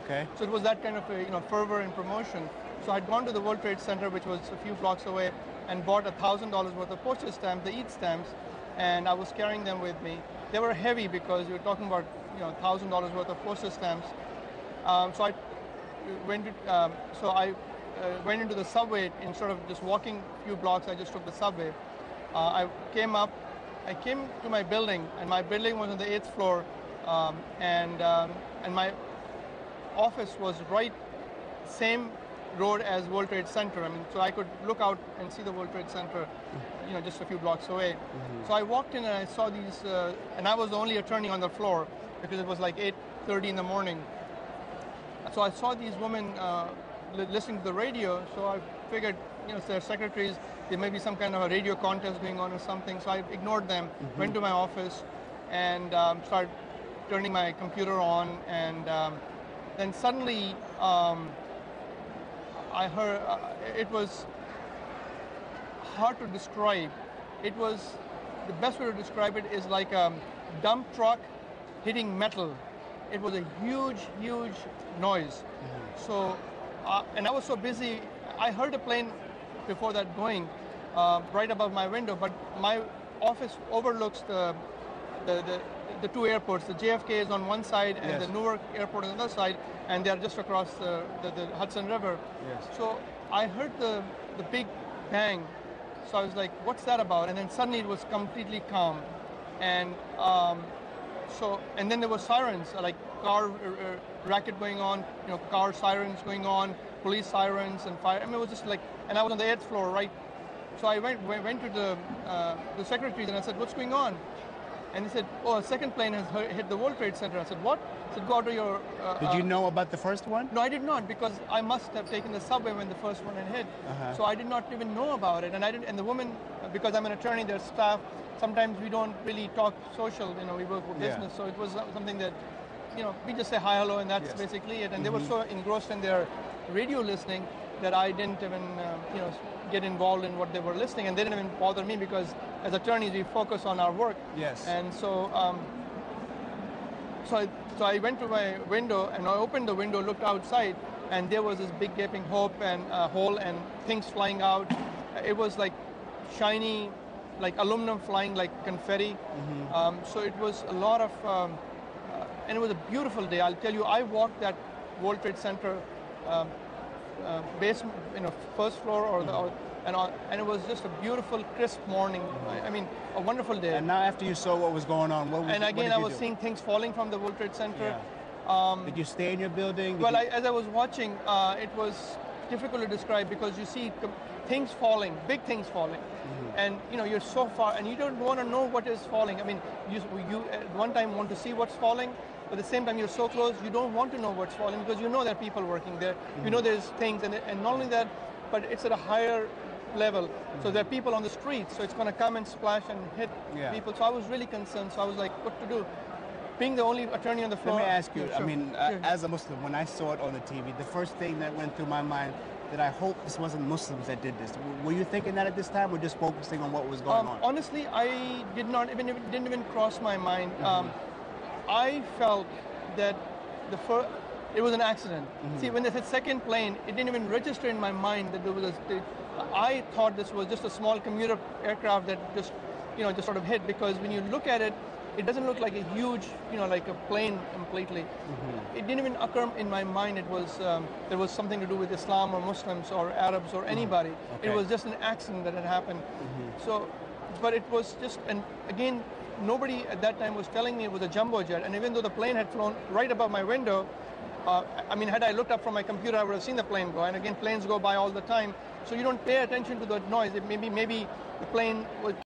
Okay. So it was that kind of a, fervor and promotion. So I'd gone to the World Trade Center, which was a few blocks away, and bought $1,000 worth of postage stamps, the EAT stamps, and I was carrying them with me. They were heavy because you're talking about $1,000 worth of postage stamps. So I went into the subway. Instead of just walking a few blocks, I just took the subway. I came to my building, and my building was on the 8th floor, and my office was right same road as World Trade Center. I mean, so I could look out and see the World Trade Center, just a few blocks away. Mm-hmm. So I walked in and I saw these, and I was the only attorney on the floor because it was like 8:30 in the morning. So I saw these women listening to the radio. So I figured, they're secretaries. There may be some kind of a radio contest going on or something. So I ignored them, went to my office, and started turning my computer on. And then suddenly, I heard, it was hard to describe. It was, the best way to describe it is like a dump truck hitting metal. It was a huge, huge noise. Mm-hmm. So, and I was so busy, I heard a plane before that going right above my window, but my office overlooks the two airports. The JFK is on one side and the Newark airport on the other side, and they're just across the Hudson River. Yes. So I heard the big bang. So I was like, what's that about? And then suddenly it was completely calm. And and then there were sirens, like car racket going on, car sirens going on, police sirens and fire. I mean, it was just like, and I was on the 8th floor, right? So I went to the secretaries and I said, what's going on? And they said, oh, a second plane has hit the World Trade Center. I said, what? I said, go out to your... Did you know about the first one? No, I did not, because I must have taken the subway when the first one had hit. So I did not even know about it. And the woman, because I'm an attorney, their staff, sometimes we don't really talk social, we work with business. So it was something that, we just say hi, hello, and that's basically it. And they were so engrossed in their radio listening that I didn't even, get involved in what they were listening, and they didn't even bother me because as attorneys we focus on our work. Yes. And so, so I went to my window and I opened the window, looked outside, and there was this big gaping hole and things flying out. It was like shiny, like aluminum flying like confetti. Mm-hmm. So it was a lot of, and it was a beautiful day. I'll tell you, I walked that World Trade Center basement, first floor and it was just a beautiful, crisp morning. I mean, a wonderful day. And now after you saw what was going on, what did you I was seeing things falling from the World Trade Center. Yeah. Did you stay in your building? As I was watching, it was difficult to describe because you see things falling, big things falling. Mm-hmm. And you're so far and you don't want to know what is falling. I mean, you at one time want to see what's falling, but at the same time you're so close, you don't want to know what's falling because you know there are people working there. Mm-hmm. There's things, and not only that, but it's at a higher level. Mm-hmm. So there are people on the street, so it's going to come and splash and hit people. So I was really concerned. So I was like, what to do? Being the only attorney on the floor. Let me ask you, sure. As a Muslim, when I saw it on the TV, the first thing that went through my mind, that I hope this wasn't Muslims that did this. Were you thinking that at this time, or just focusing on what was going on? Honestly, I did not even, it didn't even cross my mind. Mm-hmm. I felt that it was an accident. Mm-hmm. See, when they said second plane, it didn't even register in my mind that there was I thought this was just a small commuter aircraft that just sort of hit, because when you look at it, it doesn't look like a huge, like a plane completely. Mm-hmm. It didn't even occur in my mind it was there was something to do with Islam or Muslims or Arabs or anybody. Mm-hmm. Okay. It was just an accident that had happened. Mm-hmm. So, but it was just, and again, nobody at that time was telling me it was a jumbo jet. And even though the plane had flown right above my window, had I looked up from my computer, I would have seen the plane go. And again, planes go by all the time. So you don't pay attention to the noise. Maybe the plane was